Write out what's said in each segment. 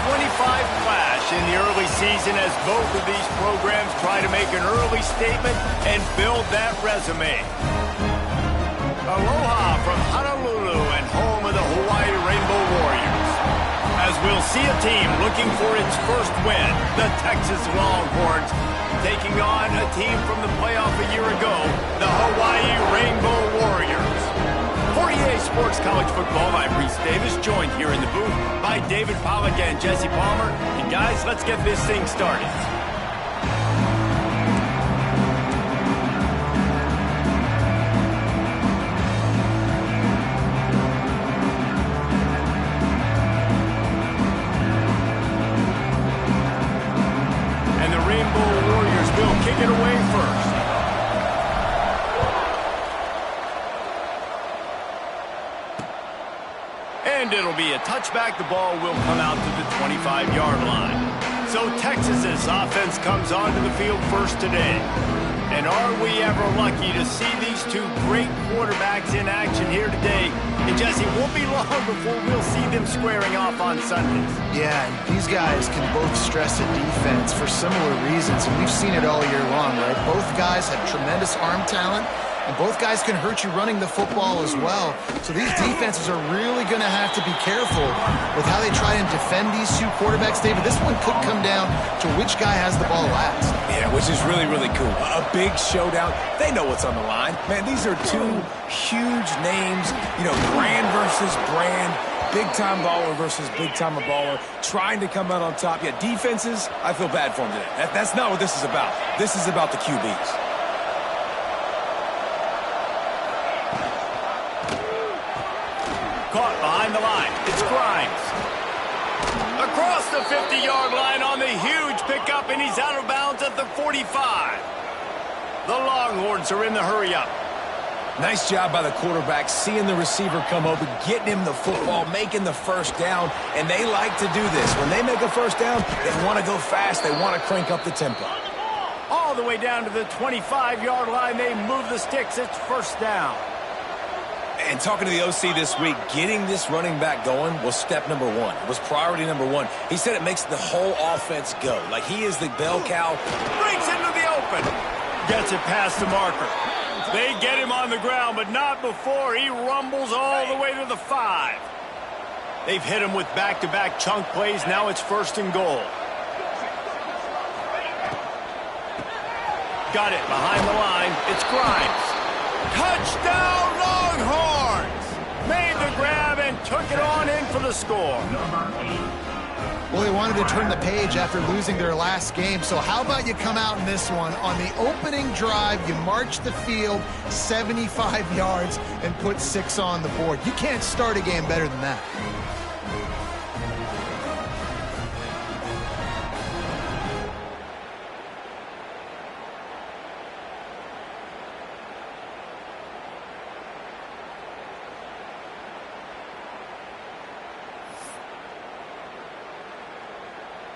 25 clash in the early season as both of these programs try to make an early statement and build that resume. Aloha from Honolulu and home of the Hawaii Rainbow Warriors. As we'll see a team looking for its first win, the Texas Longhorns, taking on a team from the playoff a year ago, the Hawaii Rainbow Warriors. For EA Sports College Football, I'm Reese Davis, joined here in the booth by David Pollack and Jesse Palmer. And guys, let's get this thing started. And the Rainbow Warriors will kick it away first. And it'll be a touchback. The ball will come out to the 25-yard line. So Texas's offense comes onto the field first today. And are we ever lucky to see these two great quarterbacks in action here today? And Jesse, it won't be long before we'll see them squaring off on Sundays. Yeah, and these guys can both stress a defense for similar reasons, and we've seen it all year long, right? Both guys have tremendous arm talent, and both guys can hurt you running the football as well. So these defenses are really going to have to be careful with how they try and defend these two quarterbacks. David, this one could come down to which guy has the ball last. Yeah, which is really, really cool. A big showdown. They know what's on the line. Man, these are two huge names, you know, brand versus brand. Big-time baller versus big-time baller, trying to come out on top. Yeah, defenses, I feel bad for them today. That's not what this is about. This is about the QBs. Caught behind the line. It's Grimes. Across the 50-yard line on the huge pickup, and he's out of bounds at the 45. The Longhorns are in the hurry-up. Nice job by the quarterback, seeing the receiver come open, getting him the football, making the first down, and they like to do this. When they make a first down, they want to go fast. They want to crank up the tempo. All the way down to the 25-yard line, they move the sticks. It's first down. And talking to the OC this week, getting this running back going was step number one. It was priority number one. He said it makes the whole offense go. Like he is the bell cow. Breaks into the open. Gets it past the marker. They get him on the ground, but not before he rumbles all the way to the 5. They've hit him with back-to-back chunk plays. Now it's first and goal. Got it behind the line. It's Grimes. Touchdown, Longhorns! Made the grab and took it on in for the score. Well, they wanted to turn the page after losing their last game, so how about you come out in this one? On the opening drive, you march the field 75 yards and put 6 on the board. You can't start a game better than that.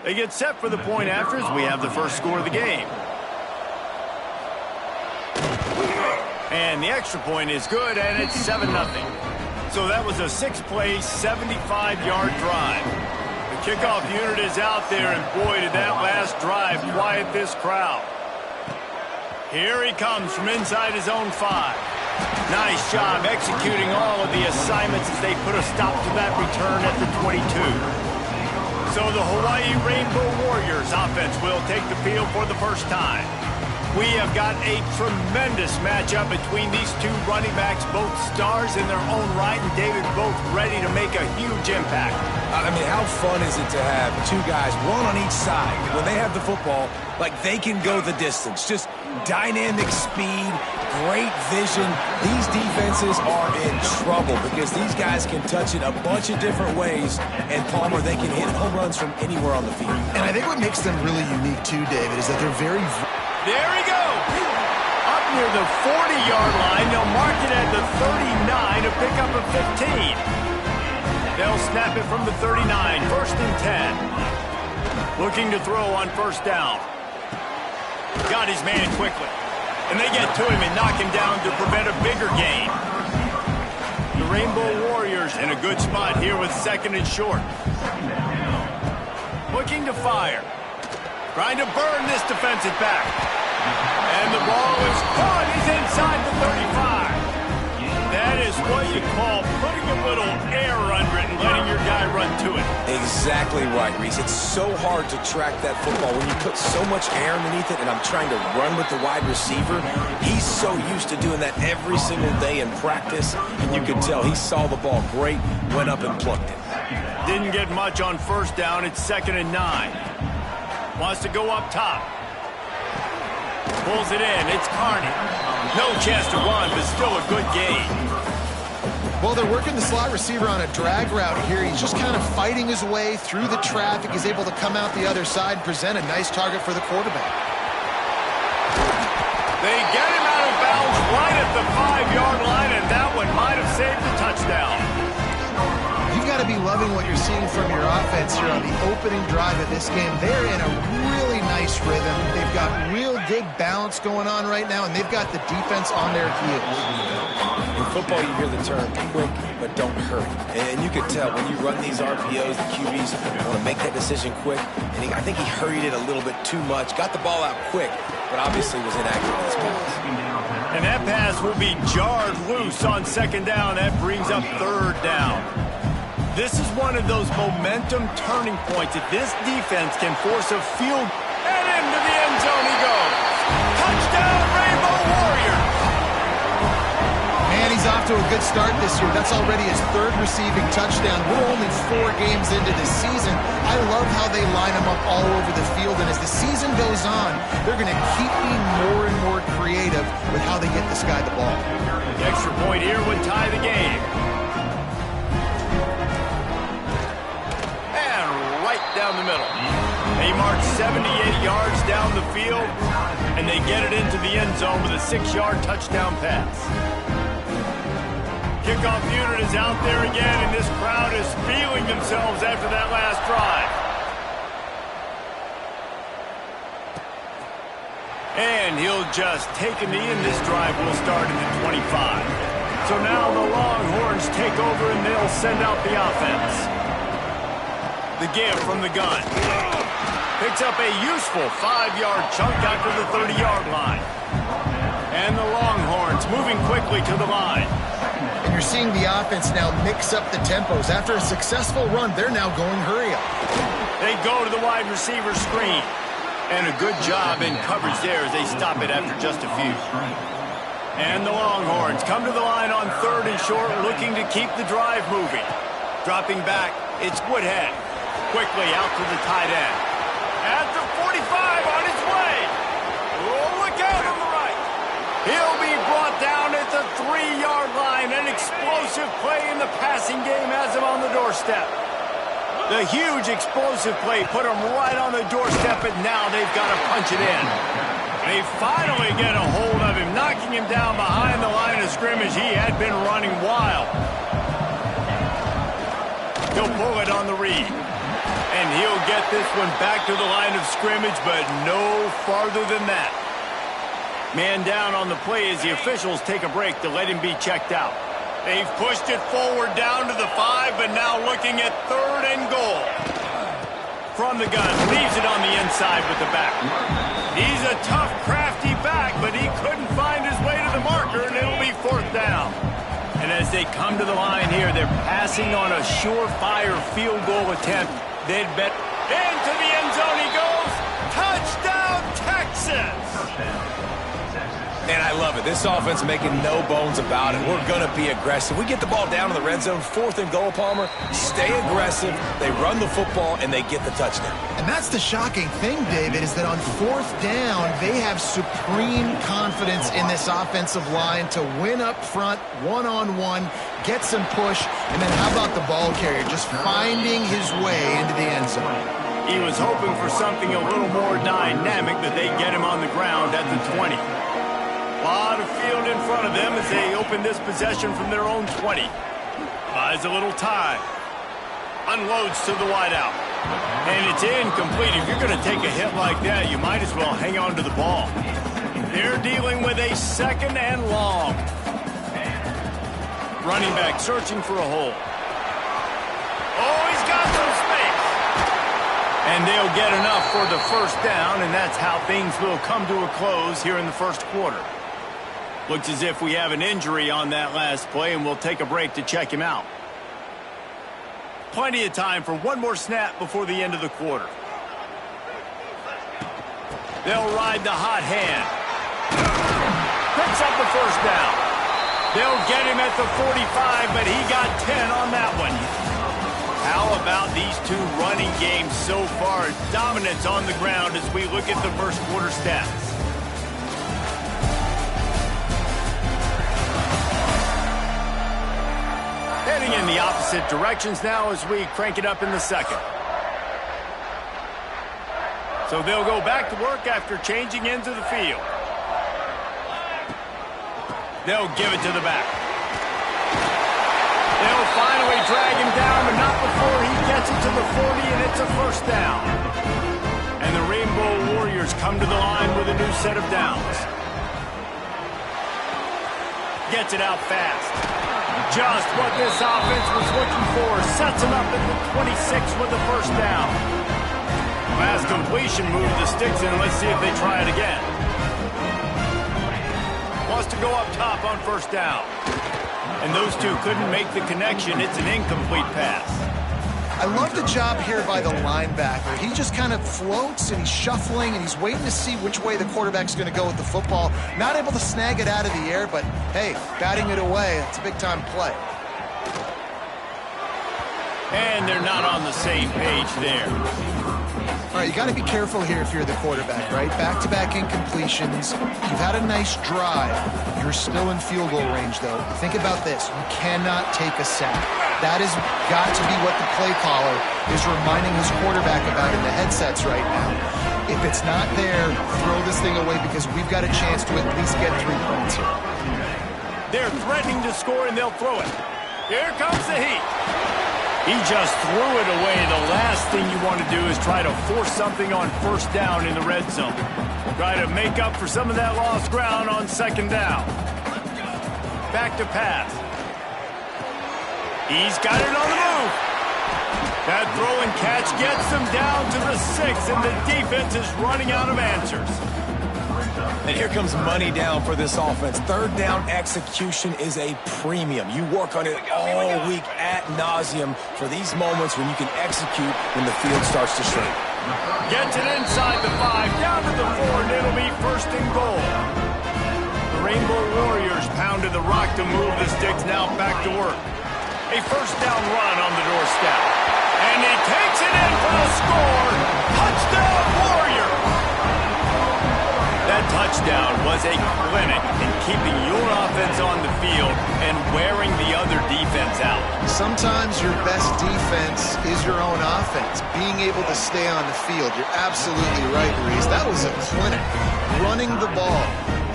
They get set for the point after as we have the first score of the game. And the extra point is good, and it's 7-0. So that was a 6-play, 75-yard drive. The kickoff unit is out there, and boy, did that last drive quiet this crowd. Here he comes from inside his own 5. Nice job executing all of the assignments as they put a stop to that return at the 22. So the Hawaii Rainbow Warriors offense will take the field for the first time. We have got a tremendous matchup between these two running backs, both stars in their own right, and David, both ready to make a huge impact. I mean, how fun is it to have two guys, one on each side, when they have the football, like they can go the distance. Just dynamic speed, great vision. These defenses are in trouble because these guys can touch it a bunch of different ways, and Palmer, they can hit home runs from anywhere on the field. And I think what makes them really unique too, David, is that they're very... There he goes! Up near the 40-yard line, they'll mark it at the 39 to pick up a 15. They'll snap it from the 39, first and 10. Looking to throw on first down. Got his man quickly. And they get to him and knock him down to prevent a bigger gain. The Rainbow Warriors in a good spot here with second and short. looking to fire. Trying to burn this defensive back. And the ball is caught. He's inside the 35. That is what you call putting a little air under it and letting your guy run to it. Exactly right, Reese. It's so hard to track that football when you put so much air underneath it, and I'm trying to run with the wide receiver. He's so used to doing that every single day in practice, and you could tell he saw the ball great, went up and plucked it. Didn't get much on first down. It's 2nd and 9. Wants to go up top. Pulls it in. It's Carney. No chance to run, but still a good gain. Well, they're working the slot receiver on a drag route here. He's just kind of fighting his way through the traffic. He's able to come out the other side and present a nice target for the quarterback. They get him out of bounds right at the 5-yard line, and that one might have saved the touchdown. You've got to be loving what you're seeing from your offense here on the opening drive of this game. They're in a really nice rhythm. They've got real good balance going on right now, and they've got the defense on their heels. In football, you hear the term quick, but don't hurry. And you can tell when you run these RPOs, the QBs want to make that decision quick. And I think he hurried it a little bit too much, got the ball out quick, but obviously was inaccurate in his pass. And that pass will be jarred loose on 2nd down. That brings up 3rd down. This is one of those momentum turning points. If this defense can force a field, and into the end zone he goes. Touchdown, Rainbow Warriors! Man, he's off to a good start this year. That's already his 3rd receiving touchdown. We're only 4 games into the season. I love how they line him up all over the field, and as the season goes on, they're going to keep being more and more creative with how they get this guy the ball. The extra point here would tie the game. Down the middle. They march 78 yards down the field, and they get it into the end zone with a 6-yard touchdown pass. Kickoff unit is out there again, and this crowd is feeling themselves after that last drive. And he'll just take a knee, and this drive will start at the 25. So now the Longhorns take over, and they'll send out the offense. The give from the gun. Picks up a useful 5-yard chunk after the 30-yard line. And the Longhorns moving quickly to the line. And you're seeing the offense now mix up the tempos. After a successful run, they're now going hurry up. They go to the wide receiver screen. And a good job in coverage there as they stop it after just a few. And the Longhorns come to the line on 3rd and short, looking to keep the drive moving. Dropping back, it's Woodhead. Quickly out to the tight end. At the 45 on his way. Oh, look out on the right. He'll be brought down at the 3-yard line. An explosive play in the passing game has him on the doorstep. The huge explosive play put him right on the doorstep, and now they've got to punch it in. They finally get a hold of him, knocking him down behind the line of scrimmage. He had been running wild. He'll pull it on the read. And he'll get this one back to the line of scrimmage, but no farther than that. Man down on the play as the officials take a break to let him be checked out. They've pushed it forward down to the 5, but now looking at 3rd and goal. From the gun, leaves it on the inside with the back. He's a tough, crafty back, but he couldn't find his way to the marker, and it'll be 4th down. And as they come to the line here, they're passing on a surefire field goal attempt. They'd bet into the end zone he goes. Touchdown, Texas! And I love it. This offense making no bones about it. We're going to be aggressive. We get the ball down in the red zone, 4th and goal, Palmer. Stay aggressive. They run the football, and they get the touchdown. And that's the shocking thing, David, is that on 4th down, they have supreme confidence in this offensive line to win up front, one-on-one, get some push, and then how about the ball carrier just finding his way into the end zone? He was hoping for something a little more dynamic, that they get him on the ground at the 20. A lot of field in front of them as they open this possession from their own 20. Buys a little time. Unloads to the wideout. And it's incomplete. If you're going to take a hit like that, you might as well hang on to the ball. They're dealing with a 2nd and long. Running back searching for a hole. Oh, he's got some space. And they'll get enough for the first down, and that's how things will come to a close here in the first quarter. Looks as if we have an injury on that last play, and we'll take a break to check him out. Plenty of time for one more snap before the end of the quarter. They'll ride the hot hand. Picks up the first down. They'll get him at the 45, but he got 10 on that one. How about these two running games so far? Dominance on the ground as we look at the first quarter stats. Heading in the opposite directions now as we crank it up in the second. So they'll go back to work after changing into the field. They'll give it to the back. They'll finally drag him down, but not before he gets it to the 40, and it's a first down. And the Rainbow Warriors come to the line with a new set of downs. Gets it out fast. Just what this offense was looking for. Sets him up at the 26 with the first down. Last completion moved the sticks in. Let's see if they try it again. Wants to go up top on first down. And those two couldn't make the connection. It's an incomplete pass. I love the job here by the linebacker. He just kind of floats and he's shuffling and he's waiting to see which way the quarterback's going to go with the football. Not able to snag it out of the air, but hey, batting it away, it's a big-time play. And they're not on the same page there. All right, you got to be careful here if you're the quarterback, right? Back-to-back incompletions. You've had a nice drive. You're still in field goal range, though. Think about this. You cannot take a sack. That has got to be what the play caller is reminding his quarterback about in the headsets right now. If it's not there, throw this thing away because we've got a chance to at least get 3 points here. They're threatening to score, and they'll throw it. Here comes the heat. He just threw it away. The last thing you want to do is try to force something on first down in the red zone. Try to make up for some of that lost ground on second down. Back to pass. He's got it on the move. That throw and catch gets them down to the 6, and the defense is running out of answers. And here comes money down for this offense. Third down execution is a premium. You work on it all week ad nauseum for these moments when you can execute when the field starts to shrink. Gets it inside the 5, down to the 4, and it'll be first and goal. The Rainbow Warriors pounded the rock to move the sticks, now back to work. A first down run on the doorstep. And he takes it in for the score. Touchdown, Warrior! That touchdown was a clinic in keeping your offense on the field and wearing the other defense out. Sometimes your best defense is your own offense, being able to stay on the field. You're absolutely right, Reese. That was a clinic. Running the ball,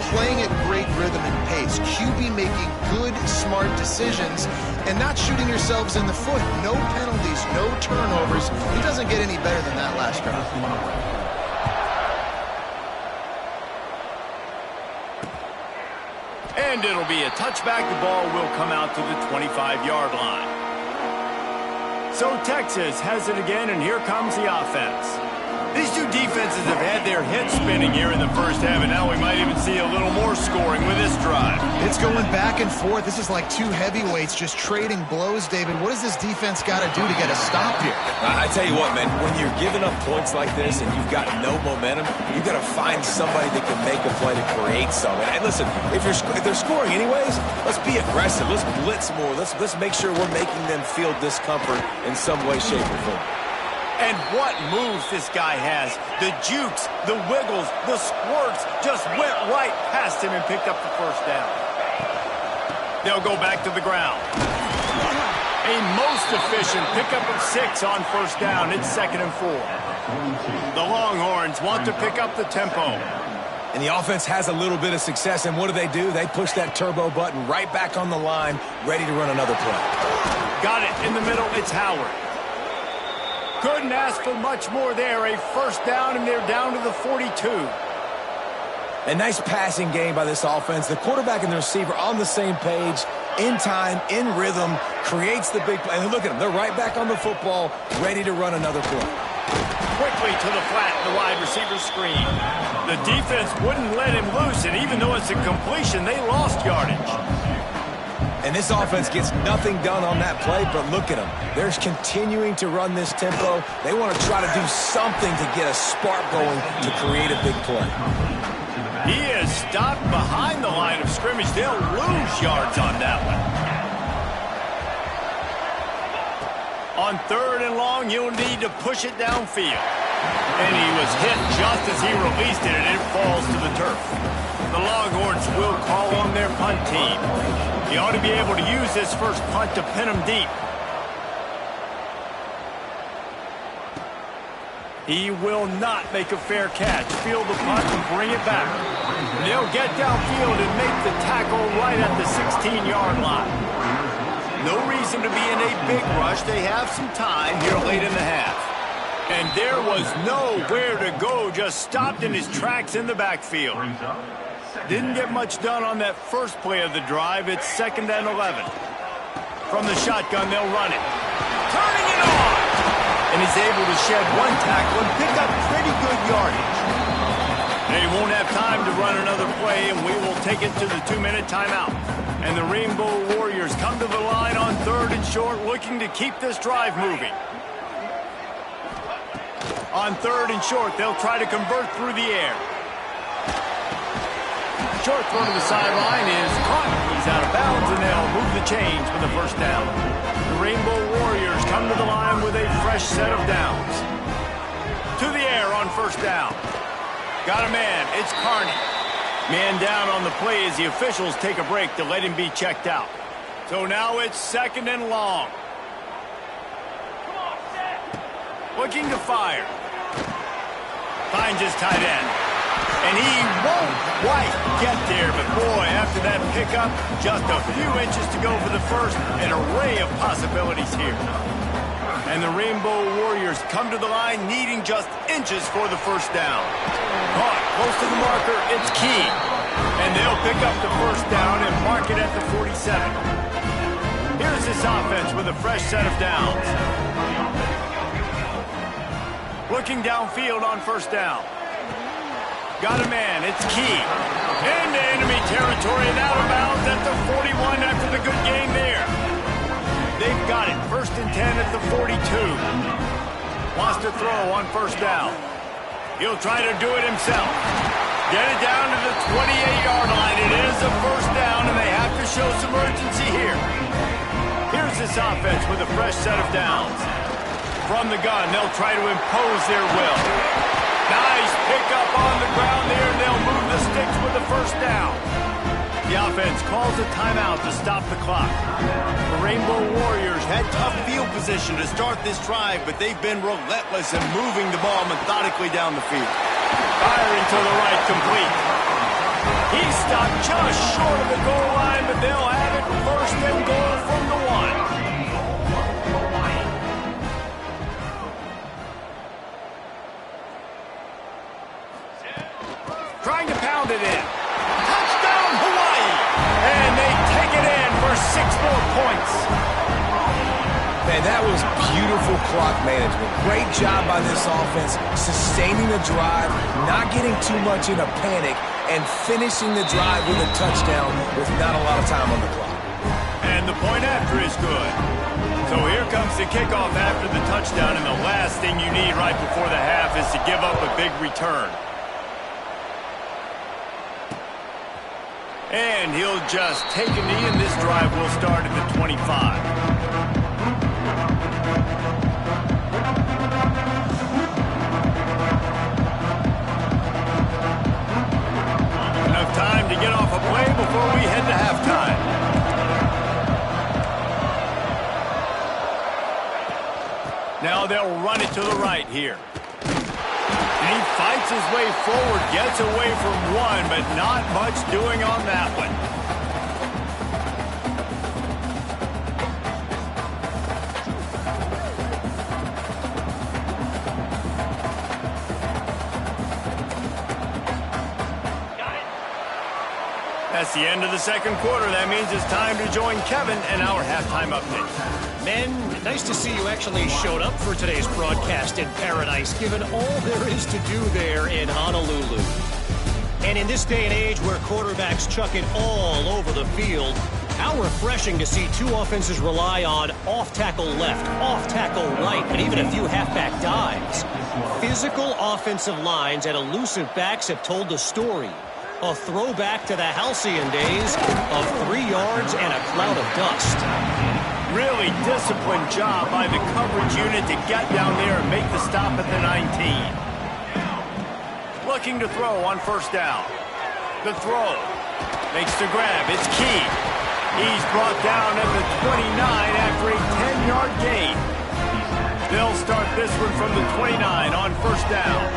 playing at great rhythm and pace, QB making good, smart decisions, and not shooting yourselves in the foot. No penalties, no turnovers. He doesn't get any better than that last drive. And it'll be a touchback. The ball will come out to the 25-yard line. So Texas has it again, and here comes the offense. These two defenses have had their heads spinning here in the first half, and now we might even see a little more scoring with this drive. It's going back and forth. This is like two heavyweights just trading blows, David. What does this defense got to do to get a stop here? I tell you what, man, when you're giving up points like this and you've got no momentum, you've got to find somebody that can make a play to create something. And listen, if they're scoring anyways, let's be aggressive. Let's blitz more. Let's make sure we're making them feel discomfort in some way, shape, or form. And what moves this guy has. The jukes, the wiggles, the squirts just went right past him and picked up the first down. They'll go back to the ground. A most efficient pickup of 6 on first down. It's 2nd and 4. The Longhorns want to pick up the tempo. And the offense has a little bit of success, and what do? They push that turbo button right back on the line, ready to run another play. Got it in the middle. It's Howard. Couldn't ask for much more there. A first down, and they're down to the 42. A nice passing game by this offense. The quarterback and the receiver on the same page, in time, in rhythm, creates the big play. And look at them. They're right back on the football, ready to run another play. quickly to the flat in the wide receiver screen. The defense wouldn't let him loose, and even though it's a completion, they lost yardage. And this offense gets nothing done on that play, but look at them. They're continuing to run this tempo. They want to try to do something to get a spark going to create a big play. He is stopped behind the line of scrimmage. They'll lose yards on that one. On 3rd and long, you'll need to push it downfield. And he was hit just as he released it, and it falls to the turf. The Longhorns will call on their punt team. He ought to be able to use this first punt to pin him deep. He will not make a fair catch. Field the punt and bring it back. They'll get downfield and make the tackle right at the 16-yard line. No reason to be in a big rush. They have some time here late in the half. And there was nowhere to go, just stopped in his tracks in the backfield. Didn't get much done on that first play of the drive. It's 2nd and 11. From the shotgun, they'll run it. Turning it on! And he's able to shed one tackle and pick up pretty good yardage. They won't have time to run another play, and we will take it to the 2-minute timeout. And the Rainbow Warriors come to the line on 3rd and short, looking to keep this drive moving. On 3rd and short, they'll try to convert through the air. Short throw to the sideline is caught. He's out of bounds, and they'll move the chains for the first down. The Rainbow Warriors come to the line with a fresh set of downs. To the air on 1st down. Got a man. It's Carney. Man down on the play as the officials take a break to let him be checked out. So now it's 2nd and long. Looking to fire. Finds his tight end. And he won't quite get there, but boy, after that pickup, just a few inches to go for the first. An array of possibilities here. And the Rainbow Warriors come to the line needing just inches for the first down. Caught close to the marker, it's Key. And they'll pick up the first down and mark it at the 47. Here's this offense with a fresh set of downs. Looking downfield on 1st down. Got a man, it's Key. Into enemy territory and out of bounds at the 41 after the good game there. They've got it, 1st and 10 at the 42. Wants to throw on 1st down. He'll try to do it himself. Get it down to the 28-yard line. It is a 1st down, and they have to show some urgency here. Here's this offense with a fresh set of downs. From the gun, they'll try to impose their will. Nice pickup on the ground there, and they'll move the sticks with the 1st down. The offense calls a timeout to stop the clock. The Rainbow Warriors had tough field position to start this drive, but they've been relentless in moving the ball methodically down the field. Firing to the right, complete. He stopped just short of the goal line, but they'll have it 1st and goal from the 1. Trying to pound it in. Touchdown, Hawaii! And they take it in for 6 more points. Man, that was beautiful clock management. Great job by this offense, sustaining the drive, not getting too much in a panic, and finishing the drive with a touchdown with not a lot of time on the clock. And the point after is good. So here comes the kickoff after the touchdown, and the last thing you need right before the half is to give up a big return. And he'll just take a knee, and this drive will start at the 25. Enough time to get off a play before we head to halftime. Now they'll run it to the right here. And he fights his way forward, gets away from one, but not much doing on that one. That's the end of the 2nd quarter. That means it's time to join Kevin and our halftime update. Men, nice to see you actually showed up for today's broadcast in paradise, given all there is to do there in Honolulu. And in this day and age where quarterbacks chuck it all over the field, how refreshing to see two offenses rely on off-tackle left, off-tackle right, and even a few halfback dives. Physical offensive lines and elusive backs have told the story. A throwback to the halcyon days of 3 yards and a cloud of dust. Really disciplined job by the coverage unit to get down there and make the stop at the 19. Looking to throw on first down. The throw. Makes the grab. It's key. He's brought down at the 29 after a 10-yard gain. They'll start this one from the 29 on first down.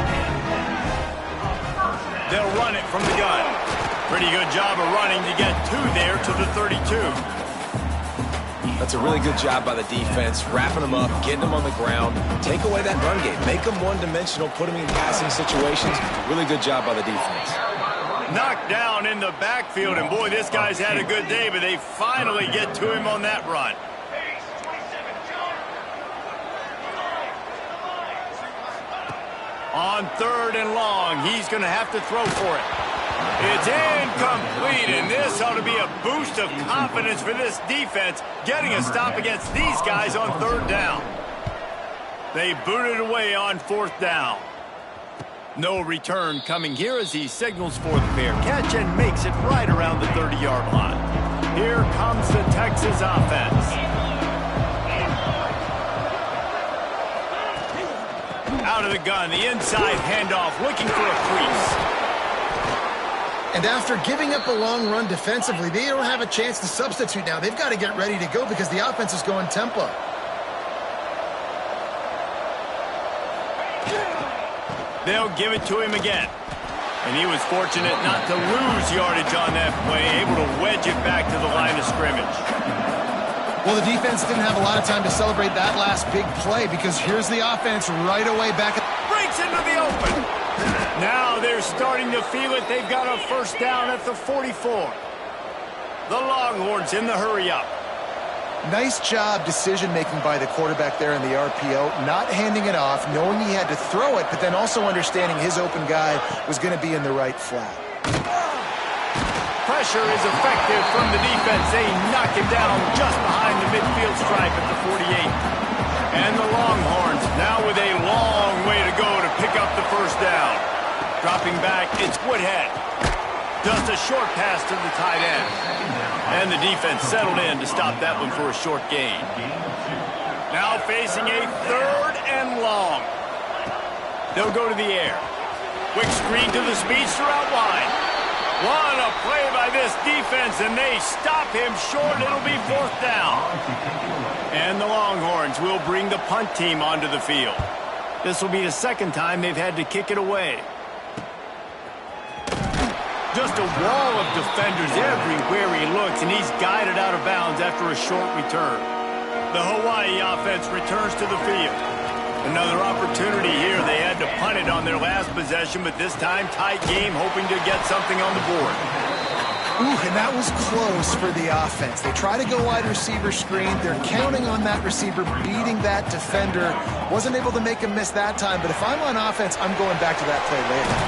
They'll run it from the gun. Pretty good job of running to get two there to the 32. That's a really good job by the defense, wrapping them up, getting them on the ground. Take away that run game. Make them one-dimensional, put them in passing situations. Really good job by the defense. Knocked down in the backfield, and boy, this guy's had a good day, but they finally get to him on that run. On third and long, he's going to have to throw for it. It's incomplete, and this ought to be a boost of confidence for this defense, getting a stop against these guys on third down. They booted away on fourth down. No return coming here as he signals for the fair catch and makes it right around the 30-yard line. Here comes the Texas offense. Out of the gun, the inside handoff, looking for a crease. And after giving up a long run defensively, they don't have a chance to substitute now. They've got to get ready to go because the offense is going tempo. They'll give it to him again. And he was fortunate not to lose yardage on that play, able to wedge it back to the line of scrimmage. Well, the defense didn't have a lot of time to celebrate that last big play because here's the offense right away back. Breaks into the open. Now they're starting to feel it. They've got a first down at the 44. The Longhorns in the hurry-up. Nice job decision-making by the quarterback there in the RPO, not handing it off, knowing he had to throw it, but then also understanding his open guy was going to be in the right flat. Pressure is effective from the defense. They knock him down just behind the midfield stripe at the 48. And the Longhorns now with a long way to go to pick up the first down. Dropping back, it's Woodhead. Just a short pass to the tight end. And the defense settled in to stop that one for a short gain. Now facing a third and long. They'll go to the air. Quick screen to the speedster out wide. What a play by this defense, and they stop him short. It'll be fourth down. And the Longhorns will bring the punt team onto the field. This will be the second time they've had to kick it away. Just a wall of defenders everywhere he looks, and he's guided out of bounds after a short return. The Hawaii offense returns to the field. Another opportunity here. They had to punt it on their last possession, but this time tight game, hoping to get something on the board. Ooh, and that was close for the offense. They try to go wide receiver screen. They're counting on that receiver beating that defender. Wasn't able to make him miss that time, but if I'm on offense, I'm going back to that play later.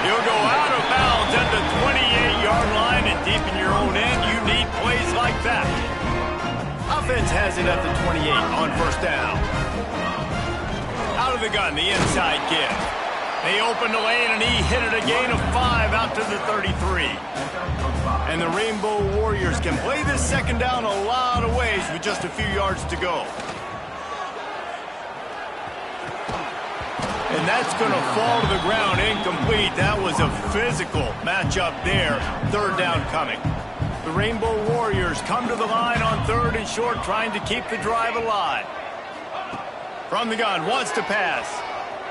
You'll go out of bounds at the 28-yard line, and deep in your own end, you need plays like that. Offense has it at the 28 on first down. Out of the gun, the inside kid. They opened the lane, and he hit it a gain of 5 out to the 33. And the Rainbow Warriors can play this second down a lot of ways with just a few yards to go. And that's going to fall to the ground incomplete. That was a physical matchup there. Third down coming. The Rainbow Warriors come to the line on third and short, trying to keep the drive alive. From the gun, wants to pass.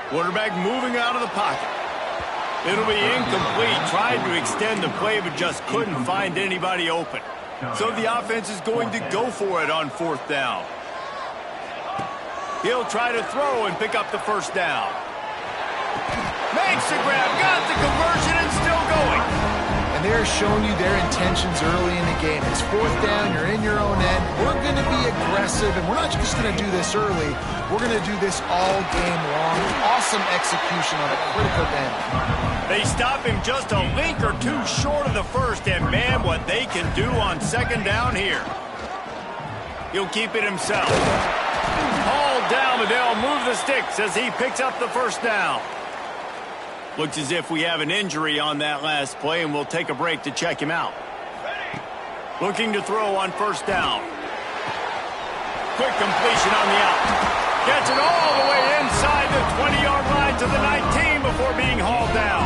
Quarterback moving out of the pocket. It'll be incomplete. Tried to extend the play, but just couldn't find anybody open. So the offense is going to go for it on fourth down. He'll try to throw and pick up the first down. Makes the grab, got the conversion, and still going. And they They're showing you their intentions early in the game. It's fourth down, you're in your own end. We're going to be aggressive, and we're not just going to do this early. We're going to do this all game long. Awesome execution on a critical end. They stop him just a link or two short of the first, and man, what they can do on second down here. He'll keep it himself. Hauled down, but they'll move the sticks as he picks up the first down. Looks as if we have an injury on that last play, and we'll take a break to check him out. Looking to throw on first down. Quick completion on the out. Gets it all the way inside the 20-yard line to the 19 before being hauled down.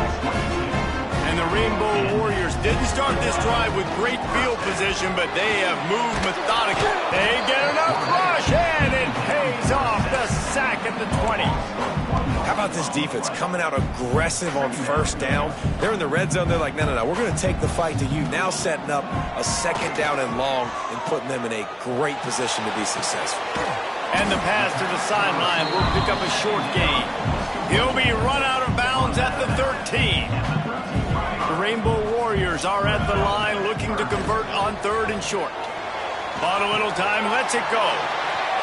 And the Rainbow Warriors didn't start this drive with great field position, but they have moved methodically. They get enough rush, and it pays off. The sack at the 20. How about this defense coming out aggressive on first down? They're in the red zone. They're like, no, we're going to take the fight to you. Now setting up a second down and long and putting them in a great position to be successful. And the pass to the sideline will pick up a short gain. He'll be run out of bounds at the 13. The Rainbow Warriors are at the line looking to convert on third and short. Bought a little time, lets it go.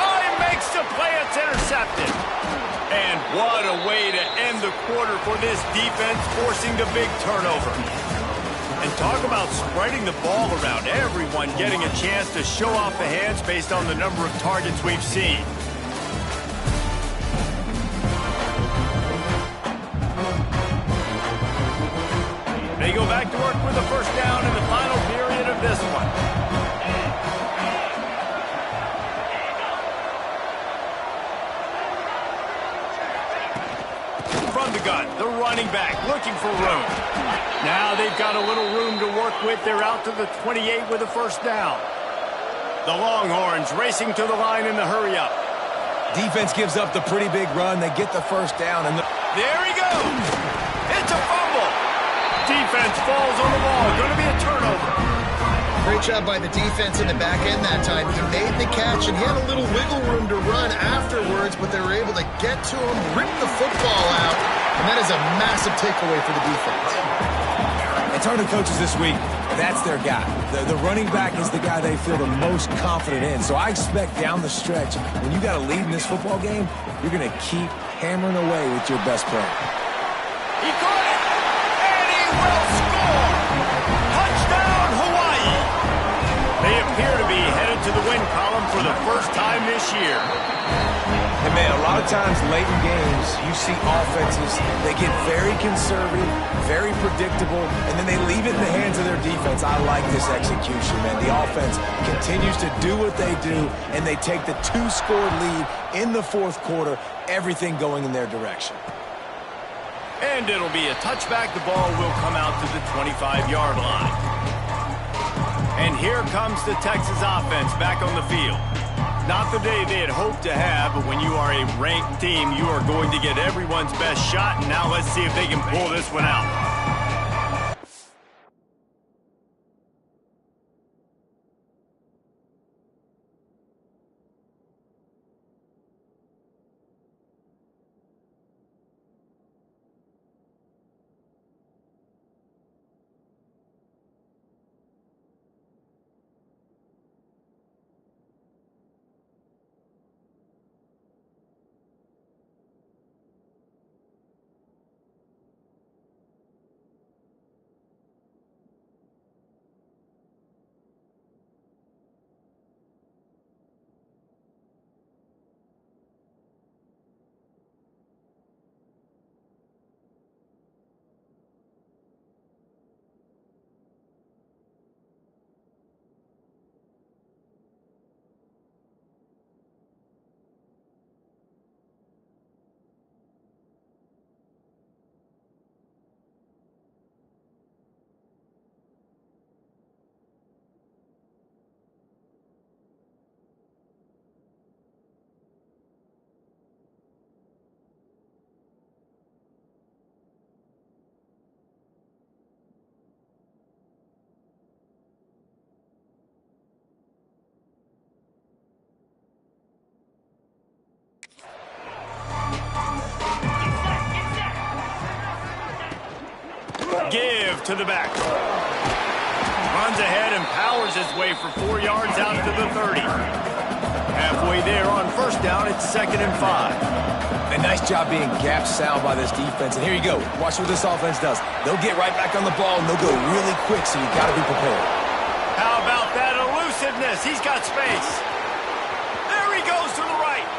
Oh, he makes the play. It's intercepted. And what a way to end the quarter for this defense, forcing the big turnover. And talk about spreading the ball around. Everyone getting a chance to show off the hands based on the number of targets we've seen. They go back to work with a first down in the final period of this one. From the gun, the running back looking for room. Now they've got a little room to work with. They're out to the 28 with a first down. The Longhorns racing to the line in the hurry up. Defense gives up the pretty big run. They get the first down. And there he goes. It's a fumble. Defense falls on the ball. Going to be a turnover. Great job by the defense in the back end that time. He made the catch, and he had a little wiggle room to run afterwards, but they were able to get to him, rip the football out, and that is a massive takeaway for the defense. And turning coaches this week, that's their guy. The running back is the guy they feel the most confident in. So I expect down the stretch, when you got a lead in this football game, you're going to keep hammering away with your best player. He caught it, and he will score. Touchdown, Hawaii. They appear to be headed to the win column for the first time this year. And, man, a lot of times late in games, you see offenses, they get very conservative, very predictable, and then they leave it in the hands of their defense. I like this execution, man. The offense continues to do what they do, and they take the two-score lead in the fourth quarter, everything going in their direction. And it'll be a touchback. The ball will come out to the 25-yard line. And here comes the Texas offense back on the field. Not the day they had hoped to have, but when you are a ranked team, you are going to get everyone's best shot. And now let's see if they can pull this one out. Give to the back. runs ahead and powers his way for 4 yards out to the 30. Halfway there on first down, it's 2nd and 5. A nice job being gap sound by this defense. And here you go. Watch what this offense does. They'll get right back on the ball, and they'll go really quick, so you got to be prepared. How about that elusiveness? He's got space. There he goes to the right.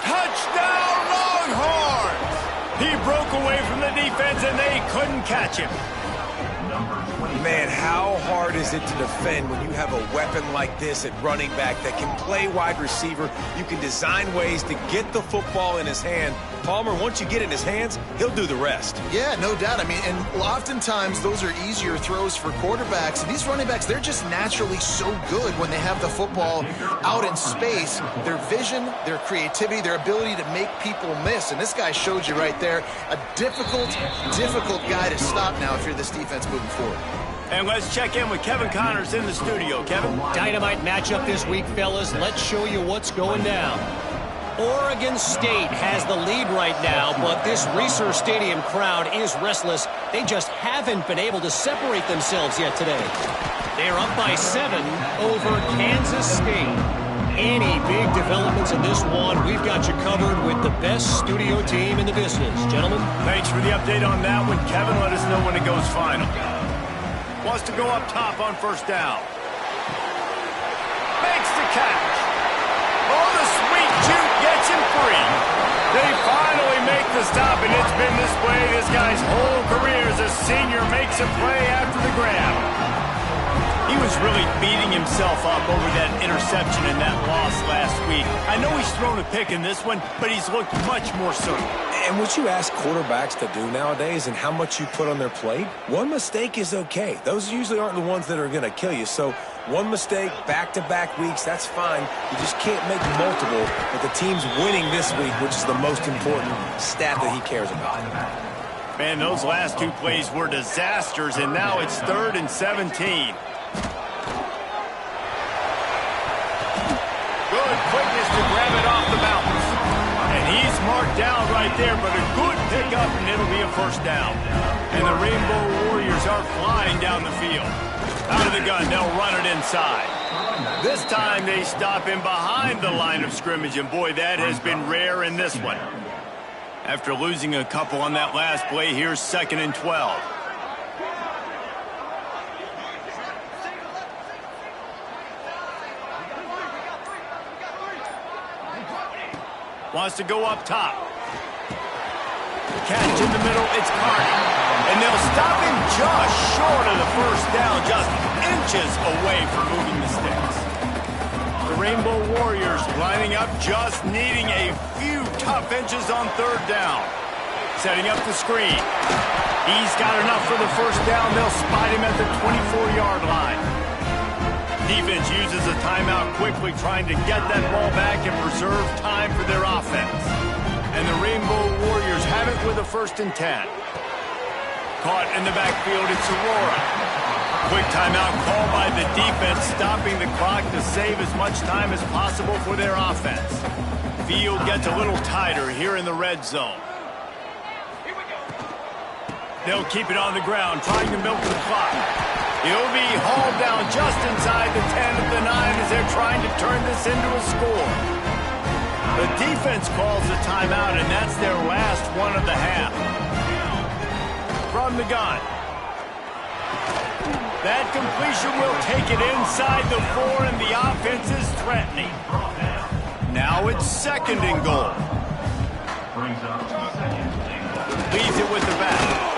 Touchdown, Longhorns! He broke away from the defense, and they couldn't catch him. Man, how hard is it to defend when you have a weapon like this at running back that can play wide receiver? You can design ways to get the football in his hand. Palmer, once you get it in his hands, he'll do the rest. Yeah, no doubt. I mean, and oftentimes those are easier throws for quarterbacks. And these running backs, they're just naturally so good when they have the football out in space. Their vision, their creativity, their ability to make people miss. And this guy showed you right there, a difficult guy to stop now if you're this defense moving forward. And let's check in with Kevin Connors in the studio. Kevin? Dynamite matchup this week, fellas. Let's show you what's going down. Oregon State has the lead right now, but this Reser Stadium crowd is restless. They just haven't been able to separate themselves yet today. They're up by 7 over Kansas State. Any big developments in this one, we've got you covered with the best studio team in the business. Gentlemen? Thanks for the update on that one, Kevin. Let us know when it goes final. Wants to go up top on first down. Makes the catch. Oh, the sweet juke gets him free. They finally make the stop, and it's been this way this guy's whole career as a senior makes a play after the grab. He was really beating himself up over that interception and that loss last week. I know he's thrown a pick in this one, but he's looked much more certain. And what you ask quarterbacks to do nowadays and how much you put on their plate, one mistake is okay. Those usually aren't the ones that are going to kill you. So one mistake, back-to-back weeks, that's fine. You just can't make multiple. But the team's winning this week, which is the most important stat that he cares about. Man, those last 2 plays were disasters, and now it's 3rd and 17. Good quickness to grab it off the bounce. And he's marked down right there, but a good pickup, and it'll be a first down. And the Rainbow Warriors are flying down the field. Out of the gun, they'll run it inside. This time they stop him behind the line of scrimmage, and boy, that has been rare in this one. After losing a couple on that last play, here's 2nd and 12. Wants to go up top. Catch in the middle, it's Carney. And they'll stop him just short of the first down, just inches away from moving the sticks. The Rainbow Warriors lining up, just needing a few tough inches on 3rd down. Setting up the screen. He's got enough for the first down. They'll spot him at the 24-yard line. Defense uses a timeout quickly, trying to get that ball back and preserve time for their offense. And the Rainbow Warriors have it with a 1st and 10. Caught in the backfield, it's Aurora. Quick timeout call by the defense, stopping the clock to save as much time as possible for their offense. Field gets a little tighter here in the red zone. They'll keep it on the ground, trying to milk the clock. He'll be hauled down just inside the 10 of the 9 as they're trying to turn this into a score. The defense calls a timeout, and that's their last one of the half. From the gun. That completion will take it inside the 4, and the offense is threatening. Now it's 2nd and goal. Leaves it with the back.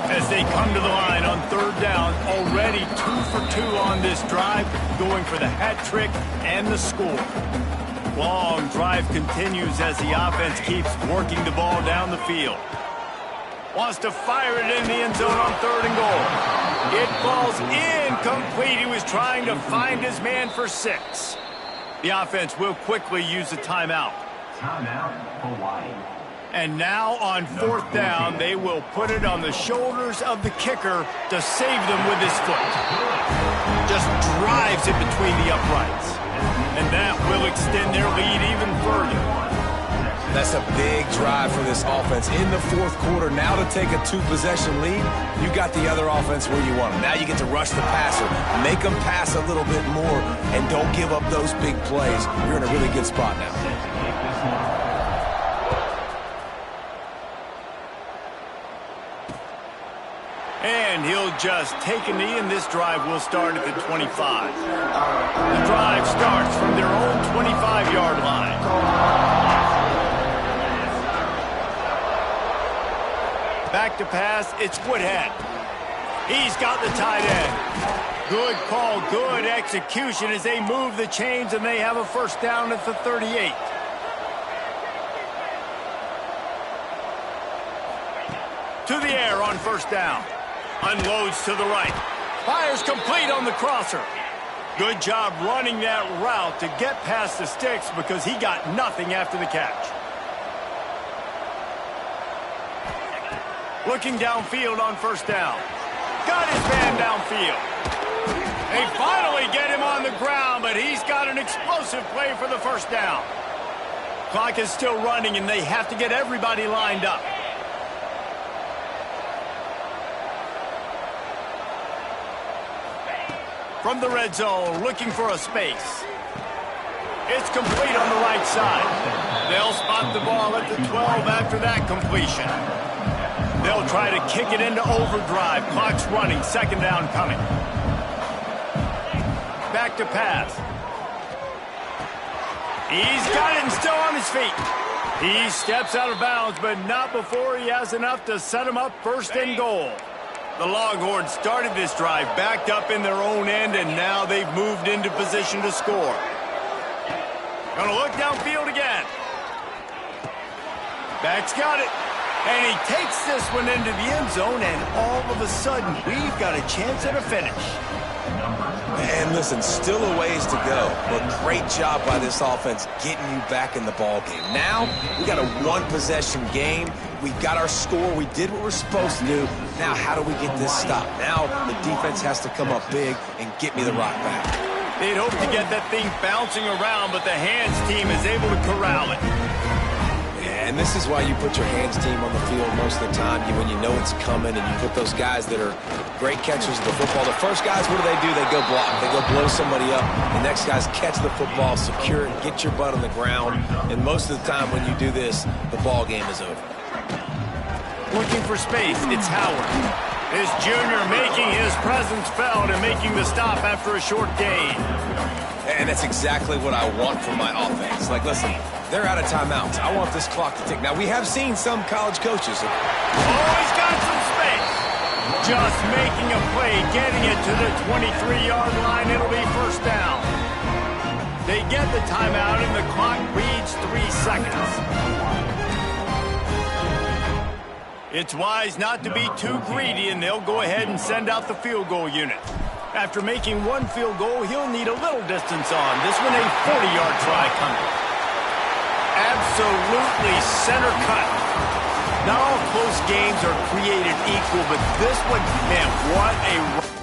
As they come to the line on 3rd down, already 2 for 2 on this drive, going for the hat trick and the score. Long drive continues as the offense keeps working the ball down the field. Wants to fire it in the end zone on 3rd and goal. It falls incomplete. He was trying to find his man for 6. The offense will quickly use a timeout. Timeout, Hawaii. And now on 4th down, they will put it on the shoulders of the kicker to save them with his foot. Just drives it between the uprights. And that will extend their lead even further. That's a big drive for this offense in the fourth quarter. Now to take a 2-possession lead, you got the other offense where you want them. Now you get to rush the passer, make them pass a little bit more, and don't give up those big plays. You're in a really good spot now. And he'll just take a knee, and this drive will start at the 25. The drive starts from their own 25-yard line. Back to pass, it's Woodhead. He's got the tight end. Good call, good execution as they move the chains, and they have a first down at the 38. To the air on first down. Unloads to the right. Fires complete on the crosser. Good job running that route to get past the sticks because he got nothing after the catch. Looking downfield on first down. Got his man downfield. They finally get him on the ground, but he's got an explosive play for the first down. Clock is still running, and they have to get everybody lined up. From the red zone, looking for a space. It's complete on the right side. They'll spot the ball at the 12 after that completion. They'll try to kick it into overdrive. Clock's running. Second down coming. Back to pass. He's got it and still on his feet. He steps out of bounds, but not before he has enough to set him up first and goal. The Longhorns started this drive backed up in their own end, and now they've moved into position to score. Gonna look downfield again. Back's got it. And he takes this one into the end zone, and all of a sudden, we've got a chance at a finish. And listen, still a ways to go, but great job by this offense getting you back in the ball game. Now, we got a one-possession game. We got our score. We did what we're supposed to do. Now, how do we get this stopped? Now, the defense has to come up big and get me the rock back. They'd hope to get that thing bouncing around, but the hands team is able to corral it. And this is why you put your hands team on the field most of the time when you know it's coming, and you put those guys that are great catchers of the football. The first guys, what do? They go block. They go blow somebody up. The next guys catch the football, secure it, get your butt on the ground. And most of the time when you do this, the ball game is over. Looking for space, it's Howard. This junior making his presence felt and making the stop after a short gain. And that's exactly what I want from my offense. Like, listen, they're out of timeouts. I want this clock to tick. Now, we have seen some college coaches. Oh, he's got some space. Just making a play, getting it to the 23-yard line. It'll be first down. They get the timeout, and the clock reads 3 seconds. It's wise not to be too greedy, and they'll go ahead and send out the field goal unit. After making one field goal, he'll need a little distance on. This one a 40-yard try coming. Absolutely center cut. Not all close games are created equal, but this one, man, what a...